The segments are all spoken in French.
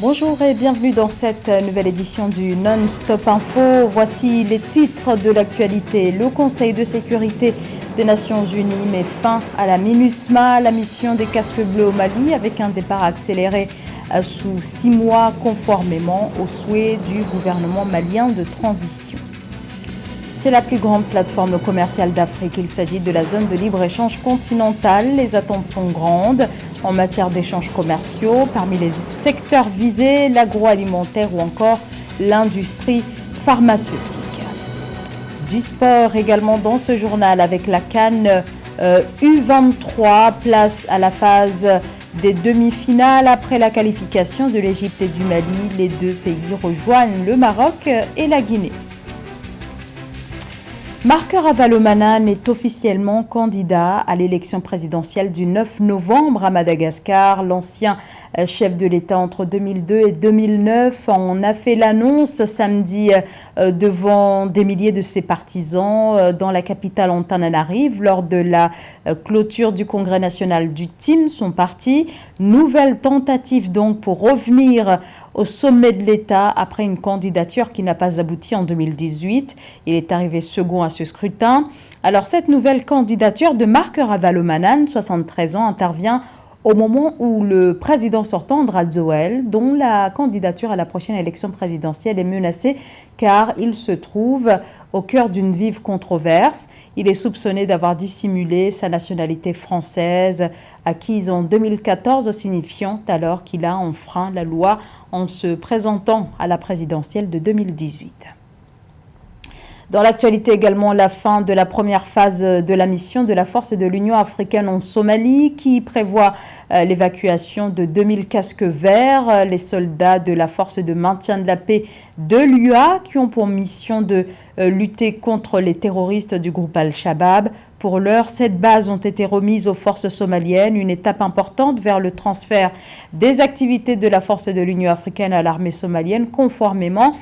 Bonjour et bienvenue dans cette nouvelle édition du Non-Stop Info. Voici les titres de l'actualité. Le Conseil de sécurité des Nations Unies met fin à la MINUSMA, la mission des casques bleus au Mali, avec un départ accéléré sous 6 mois, conformément aux souhaits du gouvernement malien de transition. C'est la plus grande plateforme commerciale d'Afrique. Il s'agit de la zone de libre-échange continentale. Les attentes sont grandes en matière d'échanges commerciaux. Parmi les secteurs visés, l'agroalimentaire ou encore l'industrie pharmaceutique. Du sport également dans ce journal avec la CAN U23, place à la phase des demi-finales. Après la qualification de l'Égypte et du Mali, les deux pays rejoignent le Maroc et la Guinée. Marc Ravalomanane est officiellement candidat à l'élection présidentielle du 9 novembre à Madagascar. L'ancien chef de l'État entre 2002 et 2009 en a fait l'annonce samedi devant des milliers de ses partisans dans la capitale Antananarive lors de la clôture du Congrès national du TIM, son parti. Nouvelle tentative donc pour revenir au sommet de l'État après une candidature qui n'a pas abouti en 2018. Il est arrivé second à ce scrutin. Alors cette nouvelle candidature de Marc Ravalomanane, 73 ans, intervient au moment où le président sortant, Drazoël, dont la candidature à la prochaine élection présidentielle est menacée car il se trouve au cœur d'une vive controverse. Il est soupçonné d'avoir dissimulé sa nationalité française, acquise en 2014, signifiant alors qu'il a enfreint la loi en se présentant à la présidentielle de 2018. Dans l'actualité également, la fin de la première phase de la mission de la force de l'Union africaine en Somalie qui prévoit l'évacuation de 2000 casques verts. Les soldats de la force de maintien de la paix de l'UA qui ont pour mission de lutter contre les terroristes du groupe Al-Shabaab. Pour l'heure, 7 bases ont été remises aux forces somaliennes, une étape importante vers le transfert des activités de la force de l'Union africaine à l'armée somalienne, conformément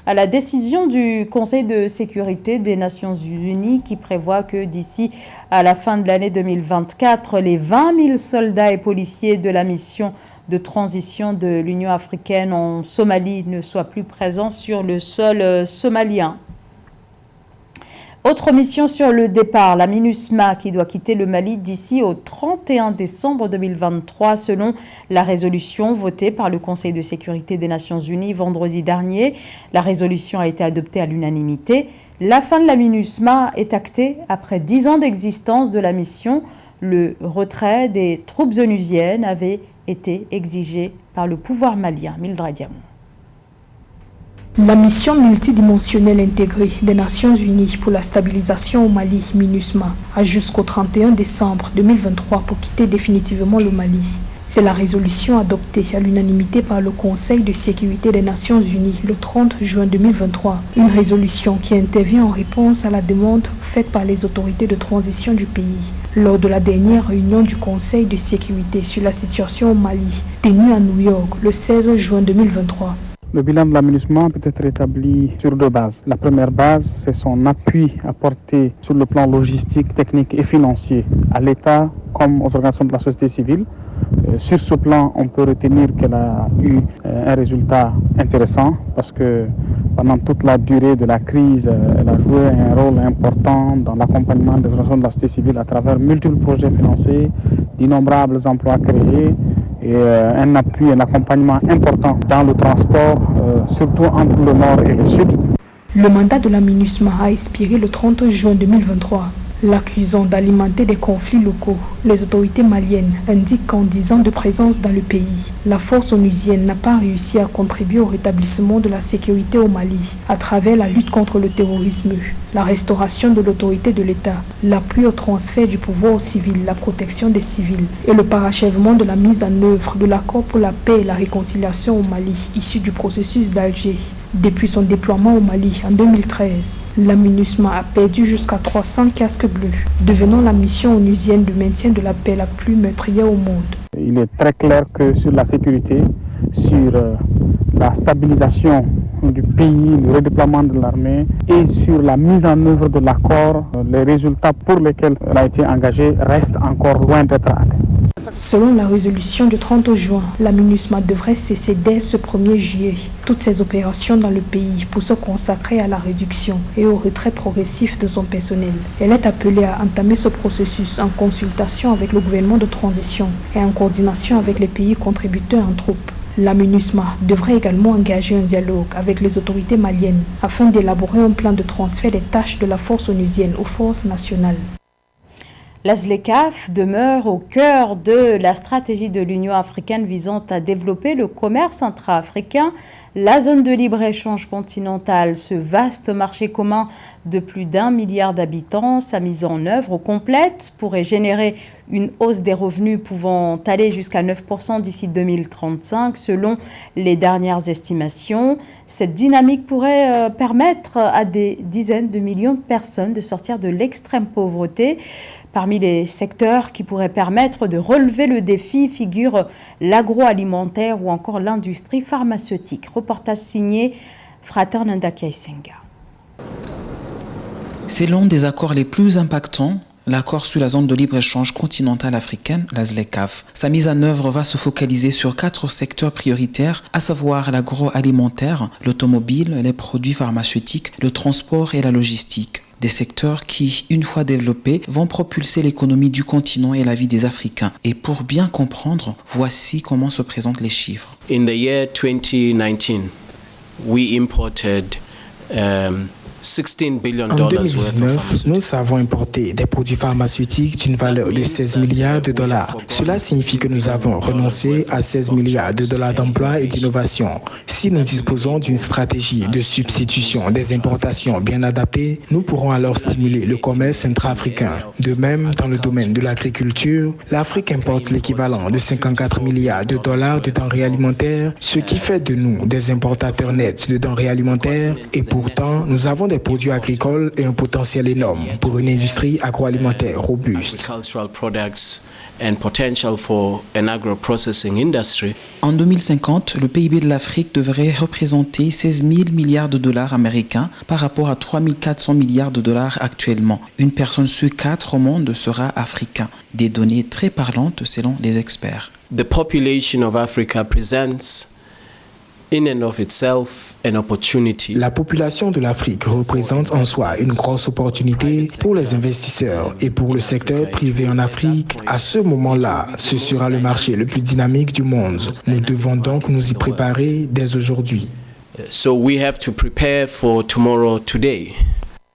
à la décision du Conseil de sécurité des Nations Unies qui prévoit que d'ici à la fin de l'année 2024, les 20 000 soldats et policiers de la mission de transition de l'Union africaine en Somalie ne soient plus présents sur le sol somalien. Autre mission sur le départ, la MINUSMA qui doit quitter le Mali d'ici au 31 décembre 2023 selon la résolution votée par le Conseil de sécurité des Nations Unies vendredi dernier. La résolution a été adoptée à l'unanimité. La fin de la MINUSMA est actée après 10 ans d'existence de la mission. Le retrait des troupes onusiennes avait été exigé par le pouvoir malien. Mildred Diamond. La mission multidimensionnelle intégrée des Nations Unies pour la stabilisation au Mali, MINUSMA, a jusqu'au 31 décembre 2023 pour quitter définitivement le Mali. C'est la résolution adoptée à l'unanimité par le Conseil de sécurité des Nations Unies le 30 juin 2023. Une résolution qui intervient en réponse à la demande faite par les autorités de transition du pays lors de la dernière réunion du Conseil de sécurité sur la situation au Mali, tenue à New York le 16 juin 2023. Le bilan de la MINUSMA peut être établi sur 2 bases. La première base, c'est son appui apporté sur le plan logistique, technique et financier à l'État comme aux organisations de la société civile. Sur ce plan, on peut retenir qu'elle a eu un résultat intéressant parce que pendant toute la durée de la crise, elle a joué un rôle important dans l'accompagnement des organisations de la société civile à travers multiples projets financés, d'innombrables emplois créés, et un appui, un accompagnement important dans le transport, surtout entre le nord et le sud. Le mandat de la MINUSMA a expiré le 30 juin 2023. L'accusant d'alimenter des conflits locaux, les autorités maliennes indiquent qu'en 10 ans de présence dans le pays, la force onusienne n'a pas réussi à contribuer au rétablissement de la sécurité au Mali à travers la lutte contre le terrorisme, la restauration de l'autorité de l'État, l'appui au transfert du pouvoir aux civils, la protection des civils et le parachèvement de la mise en œuvre de l'accord pour la paix et la réconciliation au Mali, issu du processus d'Alger. Depuis son déploiement au Mali en 2013, la MINUSMA a perdu jusqu'à 300 casques bleus, devenant la mission onusienne de maintien de la paix la plus meurtrière au monde. Il est très clair que sur la sécurité, sur la stabilisation du pays, le redéploiement de l'armée et sur la mise en œuvre de l'accord, les résultats pour lesquels elle a été engagée restent encore loin d'être atteints. Selon la résolution du 30 juin, la MINUSMA devrait cesser dès ce 1er juillet toutes ses opérations dans le pays pour se consacrer à la réduction et au retrait progressif de son personnel. Elle est appelée à entamer ce processus en consultation avec le gouvernement de transition et en coordination avec les pays contributeurs en troupes. La MINUSMA devrait également engager un dialogue avec les autorités maliennes afin d'élaborer un plan de transfert des tâches de la force onusienne aux forces nationales. La ZLECAf demeure au cœur de la stratégie de l'Union africaine visant à développer le commerce intra-africain. La zone de libre-échange continentale, ce vaste marché commun de plus d'1 milliard d'habitants, sa mise en œuvre complète pourrait générer une hausse des revenus pouvant aller jusqu'à 9% d'ici 2035 selon les dernières estimations. Cette dynamique pourrait permettre à des dizaines de millions de personnes de sortir de l'extrême pauvreté. Parmi les secteurs qui pourraient permettre de relever le défi figurent l'agroalimentaire ou encore l'industrie pharmaceutique. Reportage signé Fraternanda Kaisenga. C'est l'un des accords les plus impactants, l'accord sur la zone de libre-échange continentale africaine, la ZLECAf. Sa mise en œuvre va se focaliser sur 4 secteurs prioritaires, à savoir l'agroalimentaire, l'automobile, les produits pharmaceutiques, le transport et la logistique. Des secteurs qui, une fois développés, vont propulser l'économie du continent et la vie des Africains. Et pour bien comprendre, voici comment se présentent les chiffres. In the year 2019, we imported 16 billion en 2019, nous avons importé des produits pharmaceutiques d'une valeur de 16 milliards de dollars. Cela signifie que nous avons renoncé à 16 milliards de dollars d'emploi et d'innovation. Si nous disposons d'une stratégie de substitution des importations bien adaptée, nous pourrons alors stimuler le commerce intra-africain. De même, dans le domaine de l'agriculture, l'Afrique importe l'équivalent de 54 milliards de dollars de denrées alimentaires, ce qui fait de nous des importateurs nets de denrées alimentaires. Et pourtant, nous avons des produits agricoles et un potentiel énorme pour une industrie agroalimentaire robuste. En 2050, le PIB de l'Afrique devrait représenter 16 000 milliards de dollars américains par rapport à 3 400 milliards de dollars actuellement. Une personne sur 4 au monde sera africain. Des données très parlantes selon les experts. The population of Africa presents in and of itself an opportunity. La population de l'Afrique représente en soi une grosse opportunité pour les investisseurs et pour le secteur privé en Afrique. À ce moment-là, ce sera le marché le plus dynamique du monde. Nous devons donc nous y préparer dès aujourd'hui. So we have to prepare for tomorrow today.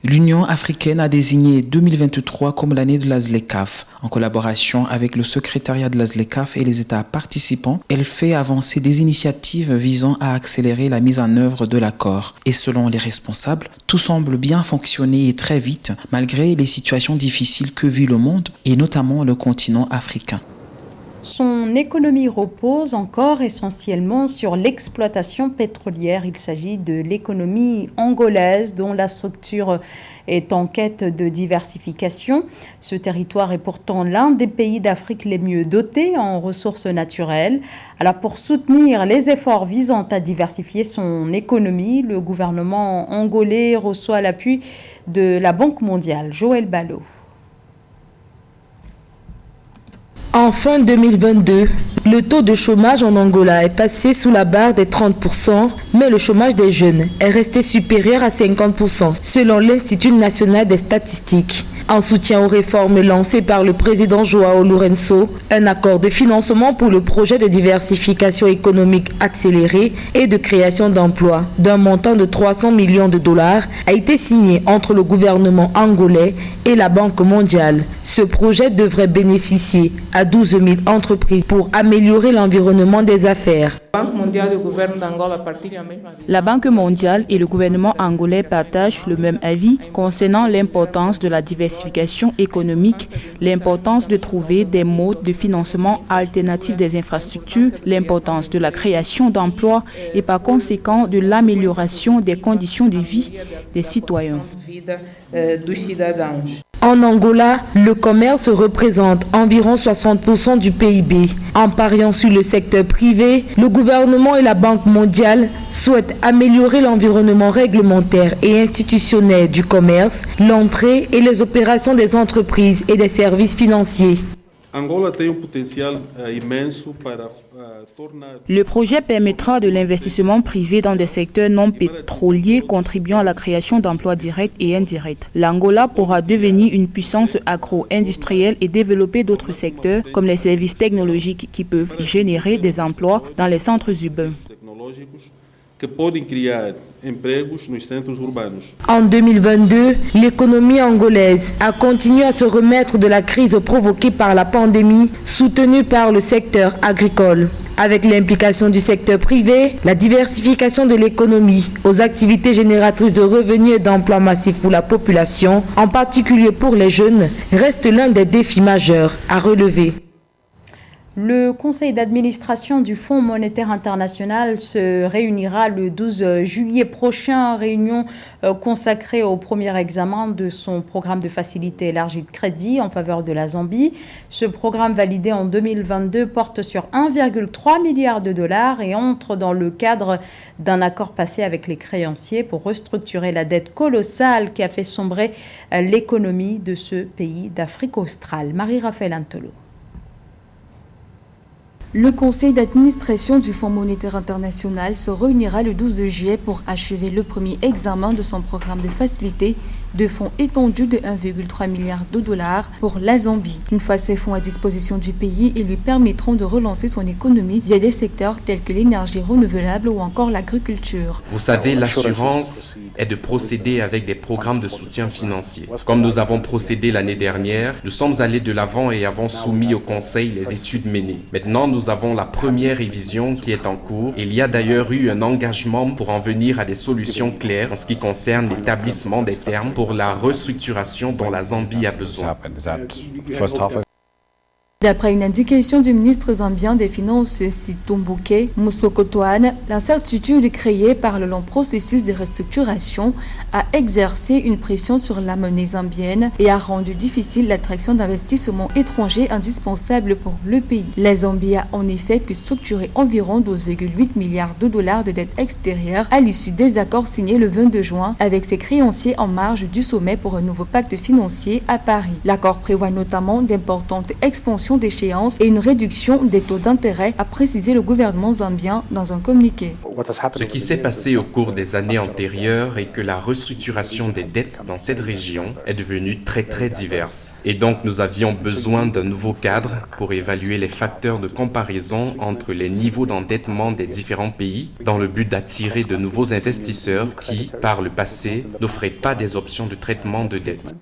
L'Union africaine a désigné 2023 comme l'année de la ZLECAf. En collaboration avec le secrétariat de la ZLECAf et les États participants, elle fait avancer des initiatives visant à accélérer la mise en œuvre de l'accord. Et selon les responsables, tout semble bien fonctionner et très vite, malgré les situations difficiles que vit le monde, et notamment le continent africain. Son économie repose encore essentiellement sur l'exploitation pétrolière. Il s'agit de l'économie angolaise dont la structure est en quête de diversification. Ce territoire est pourtant l'un des pays d'Afrique les mieux dotés en ressources naturelles. Alors pour soutenir les efforts visant à diversifier son économie, le gouvernement angolais reçoit l'appui de la Banque mondiale. Joël Ballot. En fin 2022, le taux de chômage en Angola est passé sous la barre des 30%, mais le chômage des jeunes est resté supérieur à 50% selon l'Institut national des statistiques. En soutien aux réformes lancées par le président João Lourenço, un accord de financement pour le projet de diversification économique accélérée et de création d'emplois d'un montant de 300 millions de dollars a été signé entre le gouvernement angolais et la Banque mondiale. Ce projet devrait bénéficier à 12 000 entreprises pour améliorer l'environnement des affaires. La Banque mondiale et le gouvernement angolais partagent le même avis concernant l'importance de la diversification économique, l'importance de trouver des modes de financement alternatifs des infrastructures, l'importance de la création d'emplois et par conséquent de l'amélioration des conditions de vie des citoyens. En Angola, le commerce représente environ 60% du PIB. En pariant sur le secteur privé, le gouvernement et la Banque mondiale souhaitent améliorer l'environnement réglementaire et institutionnel du commerce, l'entrée et les opérations des entreprises et des services financiers. Le projet permettra de l'investissement privé dans des secteurs non pétroliers contribuant à la création d'emplois directs et indirects. L'Angola pourra devenir une puissance agro-industrielle et développer d'autres secteurs comme les services technologiques qui peuvent générer des emplois dans les centres urbains. En 2022, l'économie angolaise a continué à se remettre de la crise provoquée par la pandémie, soutenue par le secteur agricole. Avec l'implication du secteur privé, la diversification de l'économie aux activités génératrices de revenus et d'emplois massifs pour la population, en particulier pour les jeunes, reste l'un des défis majeurs à relever. Le conseil d'administration du Fonds monétaire international se réunira le 12 juillet prochain, réunion consacrée au premier examen de son programme de facilité élargie de crédit en faveur de la Zambie. Ce programme validé en 2022 porte sur 1,3 milliard de dollars et entre dans le cadre d'un accord passé avec les créanciers pour restructurer la dette colossale qui a fait sombrer l'économie de ce pays d'Afrique australe. Marie-Raphaël Antolo. Le conseil d'administration du Fonds monétaire international se réunira le 12 juillet pour achever le premier examen de son programme de facilité de fonds étendus de 1,3 milliard de dollars pour la Zambie. Une fois ces fonds à disposition du pays, ils lui permettront de relancer son économie via des secteurs tels que l'énergie renouvelable ou encore l'agriculture. Vous savez, l'assurance est de procéder avec des programmes de soutien financier. Comme nous avons procédé l'année dernière, nous sommes allés de l'avant et avons soumis au Conseil les études menées. Maintenant, nous avons la première révision qui est en cours. Il y a d'ailleurs eu un engagement pour en venir à des solutions claires en ce qui concerne l'établissement des termes pour la restructuration dont la Zambie a besoin. D'après une indication du ministre zambien des Finances, Situmbuke Musokotoane, l'incertitude créée par le long processus de restructuration a exercé une pression sur la monnaie zambienne et a rendu difficile l'attraction d'investissements étrangers indispensables pour le pays. La Zambie a en effet pu structurer environ 12,8 milliards de dollars de dettes extérieures à l'issue des accords signés le 22 juin avec ses créanciers en marge du sommet pour un nouveau pacte financier à Paris. L'accord prévoit notamment d'importantes extensions d'échéance et une réduction des taux d'intérêt, a précisé le gouvernement zambien dans un communiqué. Ce qui s'est passé au cours des années antérieures est que la restructuration des dettes dans cette région est devenue très diverse. Et donc nous avions besoin d'un nouveau cadre pour évaluer les facteurs de comparaison entre les niveaux d'endettement des différents pays dans le but d'attirer de nouveaux investisseurs qui, par le passé, n'offraient pas des options de traitement de dette.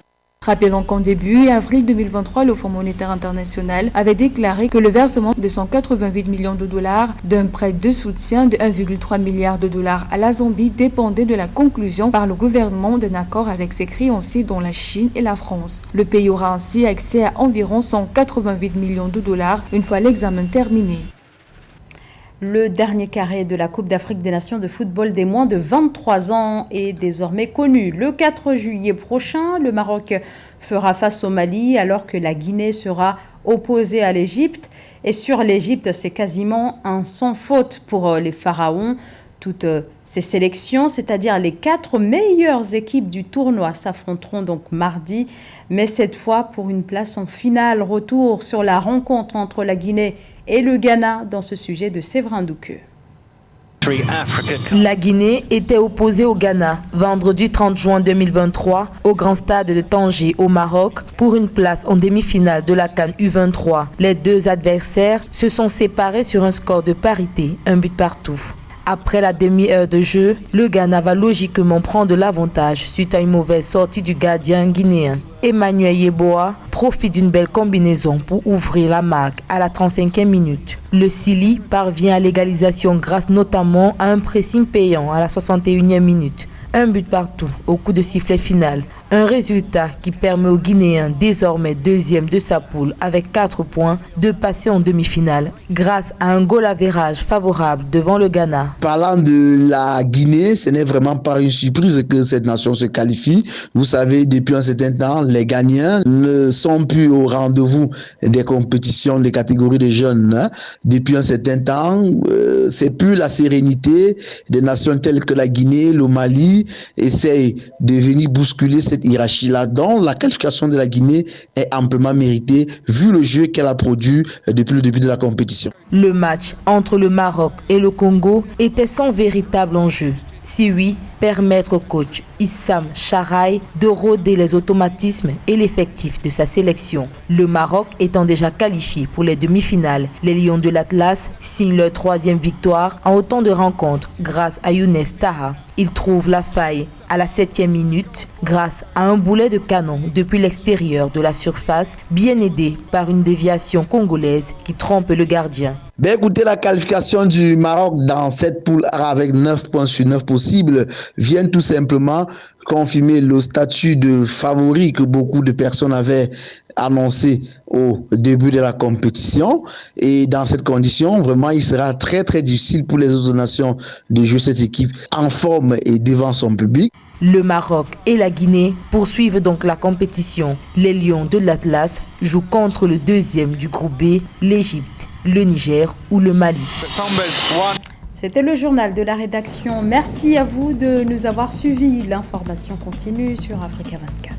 Rappelons qu'en début avril 2023, le Fonds monétaire international avait déclaré que le versement de 188 millions de dollars d'un prêt de soutien de 1,3 milliard de dollars à la Zambie dépendait de la conclusion par le gouvernement d'un accord avec ses créanciers dont la Chine et la France. Le pays aura ainsi accès à environ 188 millions de dollars une fois l'examen terminé. Le dernier carré de la Coupe d'Afrique des Nations de football des moins de 23 ans est désormais connu. Le 4 juillet prochain, le Maroc fera face au Mali alors que la Guinée sera opposée à l'Égypte. Et sur l'Égypte, c'est quasiment un sans faute pour les Pharaons. Toutes ces sélections, c'est-à-dire les 4 meilleures équipes du tournoi, s'affronteront donc mardi. Mais cette fois pour une place en finale. Retour sur la rencontre entre la Guinée et le Ghana dans ce sujet de Séverin Douqueux. La Guinée était opposée au Ghana vendredi 30 juin 2023 au grand stade de Tanger au Maroc pour une place en demi-finale de la CAN U23. Les deux adversaires se sont séparés sur un score de parité, un but partout. Après la demi-heure de jeu, le Ghana va logiquement prendre l'avantage suite à une mauvaise sortie du gardien guinéen. Emmanuel Yeboah profite d'une belle combinaison pour ouvrir la marque à la 35e minute. Le Sili parvient à l'égalisation grâce notamment à un pressing payant à la 61e minute. Un but partout au coup de sifflet final. Un résultat qui permet aux Guinéens, désormais deuxième de sa poule avec 4 points, de passer en demi-finale grâce à un goal average favorable devant le Ghana. Parlant de la Guinée, ce n'est vraiment pas une surprise que cette nation se qualifie. Vous savez, depuis un certain temps, les Ghanéens ne sont plus au rendez-vous des compétitions des catégories de jeunes. Depuis un certain temps, c'est plus la sérénité des nations telles que la Guinée, le Mali, essayent de venir bousculer cette cette hiérarchie-là, dont la qualification de la Guinée est amplement méritée vu le jeu qu'elle a produit depuis le début de la compétition. Le match entre le Maroc et le Congo était sans véritable enjeu. Si oui, permettre au coach Issam Charaï de rôder les automatismes et l'effectif de sa sélection. Le Maroc étant déjà qualifié pour les demi-finales, les Lions de l'Atlas signent leur 3e victoire en autant de rencontres grâce à Younes Taha. Ils trouvent la faille à la 7e minute grâce à un boulet de canon depuis l'extérieur de la surface, bien aidé par une déviation congolaise qui trompe le gardien. Écoutez, la qualification du Maroc dans cette poule A avec 9 points sur 9 possibles vient tout simplement confirmer le statut de favori que beaucoup de personnes avaient annoncé au début de la compétition. Et dans cette condition, vraiment, il sera très très difficile pour les autres nations de jouer cette équipe en forme et devant son public. Le Maroc et la Guinée poursuivent donc la compétition. Les Lions de l'Atlas jouent contre le 2e du groupe B, l'Égypte, le Niger ou le Mali. C'était le journal de la rédaction. Merci à vous de nous avoir suivis. L'information continue sur Africa 24.